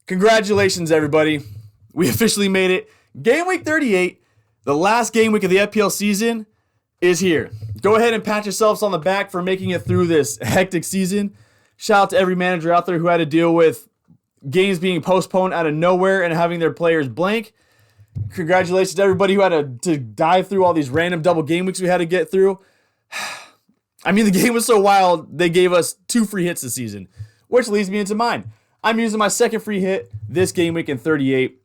Congratulations, everybody. We officially made it. Game week 38, the last game week of the FPL season, is here. Go ahead and pat yourselves on the back for making it through this hectic season. Shout out to every manager out there who had to deal with games being postponed out of nowhere and having their players blank. Congratulations to everybody who had to dive through all these random double game weeks we had to get through. I mean, the game was so wild, they gave us 2 free hits this season, which leads me into mine. I'm using my second free hit this game week in 38.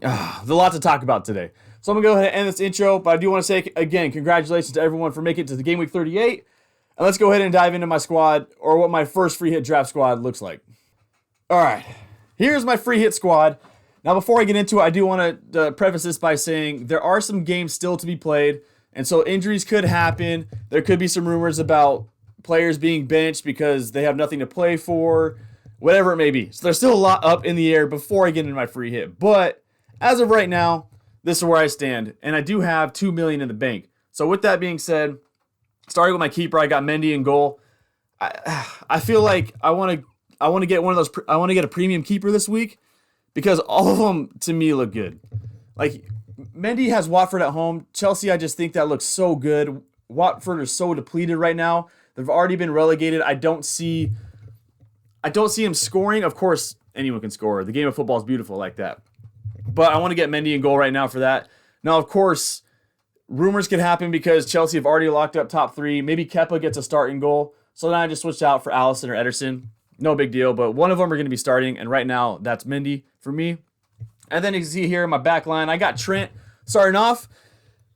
There's a lot to talk about today. So I'm going to go ahead and end this intro, but I do want to say, again, congratulations to everyone for making it to the game week 38. And let's go ahead and dive into my squad, or what my first free hit draft squad looks like. All right, here's my free hit squad. Now, before I get into it, I do want to preface this by saying there are some games still to be played, and so injuries could happen. There could be some rumors about players being benched because they have nothing to play for, whatever it may be. So there's still a lot up in the air before I get into my free hit. But as of right now, this is where I stand, and I do have $2 million in the bank. So with that being said, starting with my keeper, I got Mendy in goal. I feel like I want to get one of those. I want to get a premium keeper this week because all of them to me look good. Like Mendy has Watford at home. Chelsea, I just think that looks so good. Watford are so depleted right now. They've already been relegated. I don't see him scoring. Of course, anyone can score. The game of football is beautiful like that. But I want to get Mendy in goal right now for that. Now, of course, rumors could happen because Chelsea have already locked up top 3. Maybe Kepa gets a start in goal. So then I just switched out for Alisson or Ederson. No big deal, but one of them are going to be starting, and right now that's Mendy for me. And then you can see here in my back line, I got Trent starting off.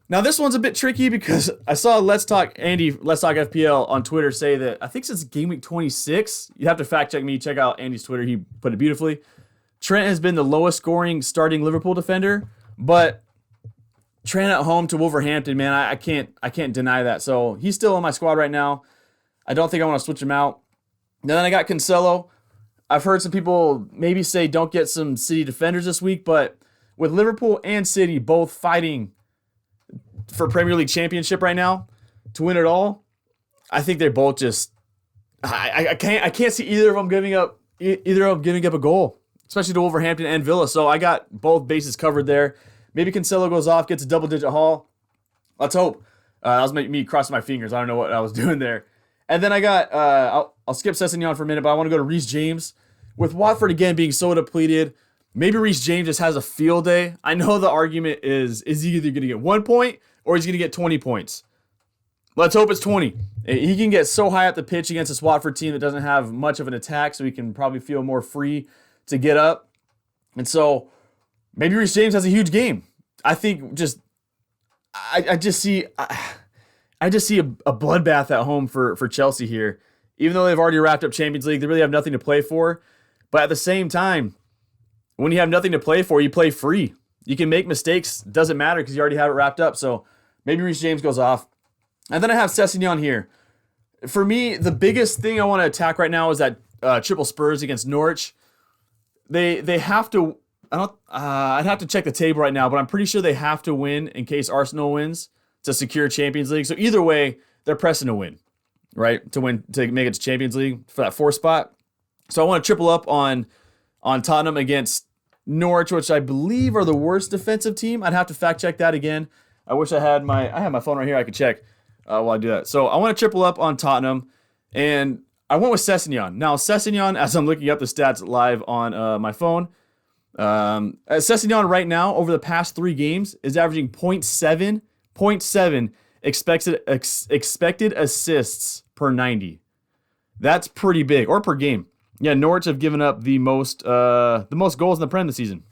Now this one's a bit tricky because I saw Let's Talk FPL on Twitter say that I think since game week 26, you have to fact check me, check out Andy's Twitter, he put it beautifully. Trent has been the lowest scoring starting Liverpool defender, but Trent at home to Wolverhampton, man, I can't deny that. So he's still on my squad right now. I don't think I want to switch him out. Then I got Cancelo. I've heard some people maybe say don't get some City defenders this week, but with Liverpool and City both fighting for Premier League championship right now to win it all, I think they're both just I can't see either of them giving up a goal, especially to Wolverhampton and Villa. So I got both bases covered there. Maybe Cancelo goes off, gets a double-digit haul. Let's hope. That was me crossing my fingers. I don't know what I was doing there. And then I got, I'll skip Sessegnon for a minute, but I want to go to Reece James. With Watford, again, being so depleted, maybe Reece James just has a field day. I know the argument is he either going to get 1 point or he's going to get 20 points. Let's hope it's 20. He can get so high up the pitch against this Watford team that doesn't have much of an attack, so he can probably feel more free to get up. And so maybe Reece James has a huge game. I think I just see a bloodbath at home for Chelsea here. Even though they've already wrapped up Champions League, they really have nothing to play for. But at the same time, when you have nothing to play for, you play free. You can make mistakes. Doesn't matter because you already have it wrapped up. So maybe Reece James goes off. And then I have Sessegnon here. For me, the biggest thing I want to attack right now is that triple Spurs against Norwich. They have to. I'd have to check the table right now, but I'm pretty sure they have to win in case Arsenal wins to secure Champions League. So either way, they're pressing to win, right? To make it to Champions League for that 4th spot. So I want to triple up on Tottenham against Norwich, which I believe are the worst defensive team. I'd have to fact check that again. I wish I had my phone right here. I could check while I do that. So I want to triple up on Tottenham, and I went with Sessegnon. Now Sessegnon, as I'm looking up the stats live on my phone, Sessegnon right now over the past 3 games is averaging 0.7 expected assists per 90. That's pretty big, or per game. Yeah, Norwich have given up the most goals in the Prem this season.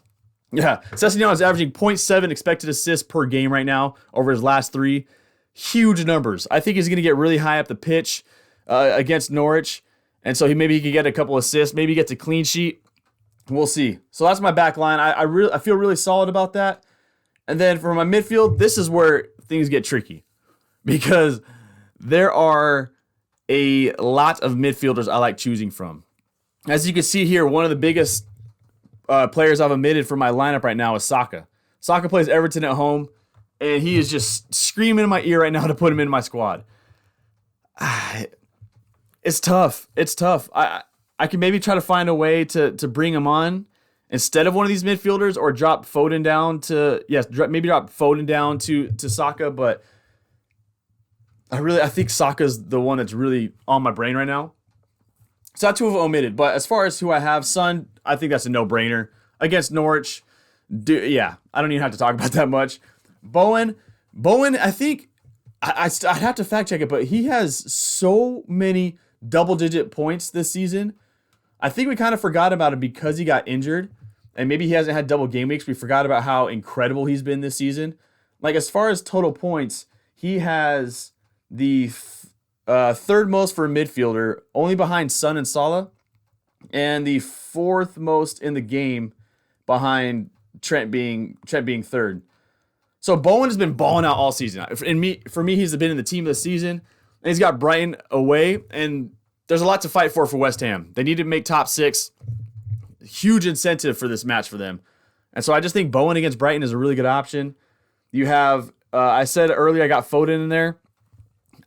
Yeah, Sessegnon is averaging 0.7 expected assists per game right now over his last 3. Huge numbers. I think he's going to get really high up the pitch against Norwich, and so maybe he could get a couple assists. Maybe he gets a clean sheet. We'll see. So that's my back line. I feel really solid about that. And then for my midfield, this is where things get tricky because there are a lot of midfielders I like choosing from. As you can see here, one of the biggest players I've omitted from my lineup right now is Saka. Saka plays Everton at home, and he is just screaming in my ear right now to put him in my squad. It's tough. I can maybe try to find a way to bring him on instead of one of these midfielders, or drop Foden down to, maybe drop Foden down to Saka, but I think Saka's the one that's really on my brain right now. So that's who I've omitted. But as far as who I have, Son, I think that's a no-brainer. Against Norwich, I don't even have to talk about that much. Bowen, I think, I'd have to fact check it, but he has so many double-digit points this season. I think we kind of forgot about him because he got injured, and maybe he hasn't had double game weeks. We forgot about how incredible he's been this season. Like, as far as total points, he has the third most for a midfielder, only behind Son and Salah, and the fourth most in the game behind Trent being third. So Bowen has been balling out all season. For me, he's been in the team this season, and he's got Brighton away, and there's a lot to fight for West Ham. They need to make top 6. Huge incentive for this match for them. And so I just think Bowen against Brighton is a really good option. You have, I said earlier, I got Foden in there.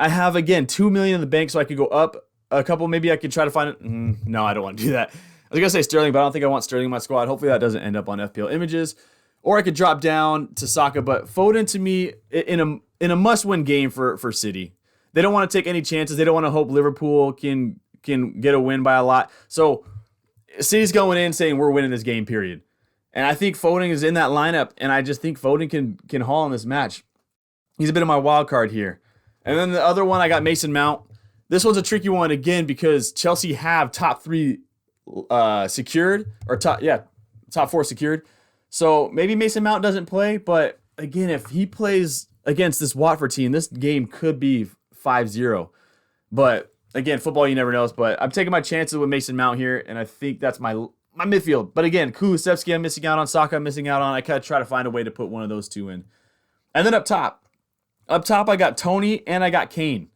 I have, again, $2 million in the bank, so I could go up a couple. Maybe I could try to find it. No, I don't want to do that. I was going to say Sterling, but I don't think I want Sterling in my squad. Hopefully that doesn't end up on FPL images. Or I could drop down to Saka, but Foden to me in a must-win game for City. They don't want to take any chances. They don't want to hope Liverpool can get a win by a lot. So City's going in saying we're winning this game, period. And I think Foden is in that lineup, and I just think Foden can haul in this match. He's a bit of my wild card here. And then the other one, I got Mason Mount. This one's a tricky one, again, because Chelsea have top 3 secured, or top 4 secured. So maybe Mason Mount doesn't play, but again, if he plays against this Watford team, this game could be 5-0. But again, football, you never know. But I'm taking my chances with Mason Mount here, and I think that's my midfield. But again, Kulusevski I'm missing out on, Saka I'm missing out on. I kind of try to find a way to put one of those two in. And then up top I got Tony and I got Kane.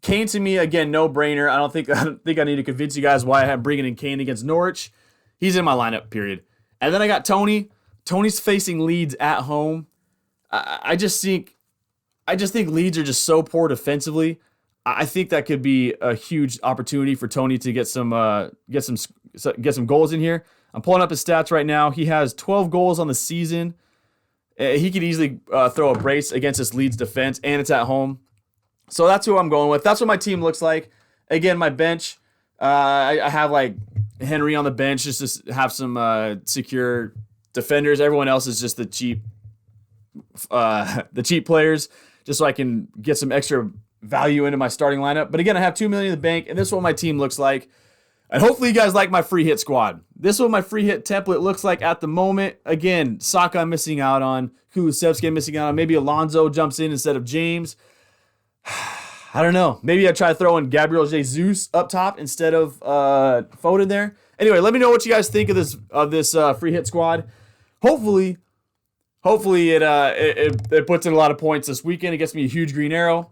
Kane to me, again, no-brainer. I don't think I need to convince you guys why I'm bringing in Kane against Norwich. He's in my lineup, period. And then I got Tony. Tony's facing Leeds at home. I just think Leeds are just so poor defensively. I think that could be a huge opportunity for Tony to get some goals in here. I'm pulling up his stats right now. He has 12 goals on the season. He could easily throw a brace against this Leeds defense, and it's at home. So that's who I'm going with. That's what my team looks like. Again, my bench, I have like Henry on the bench just to have some secure defenders. Everyone else is just the cheap players, just so I can get some extra value into my starting lineup. But again, I have $2 million in the bank, and this is what my team looks like. And hopefully you guys like my free hit squad. This is what my free hit template looks like at the moment. Again, Saka I'm missing out on. Kulusevski I'm missing out on. Maybe Alonso jumps in instead of James. I don't know. Maybe I try to throw in Gabriel Jesus up top instead of Foden there. Anyway, let me know what you guys think of this free hit squad. Hopefully it puts in a lot of points this weekend. It gets me a huge green arrow.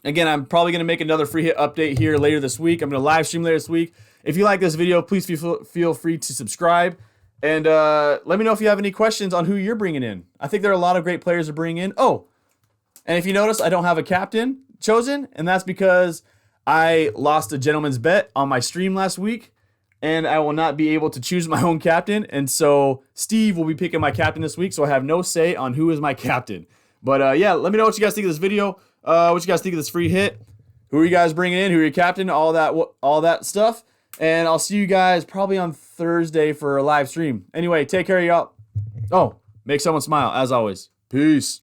Again, I'm probably going to make another free hit update here later this week. I'm going to live stream later this week. If you like this video, please feel free to subscribe. And let me know if you have any questions on who you're bringing in. I think there are a lot of great players to bring in. Oh, and if you notice, I don't have a captain chosen, and that's because I lost a gentleman's bet on my stream last week, and I will not be able to choose my own captain. And so Steve will be picking my captain this week, so I have no say on who is my captain. But yeah, let me know what you guys think of this video. What you guys think of this free hit? Who are you guys bringing in? Who are your captain? All that stuff. And I'll see you guys probably on Thursday for a live stream. Anyway, take care of y'all. Oh, make someone smile, as always. Peace.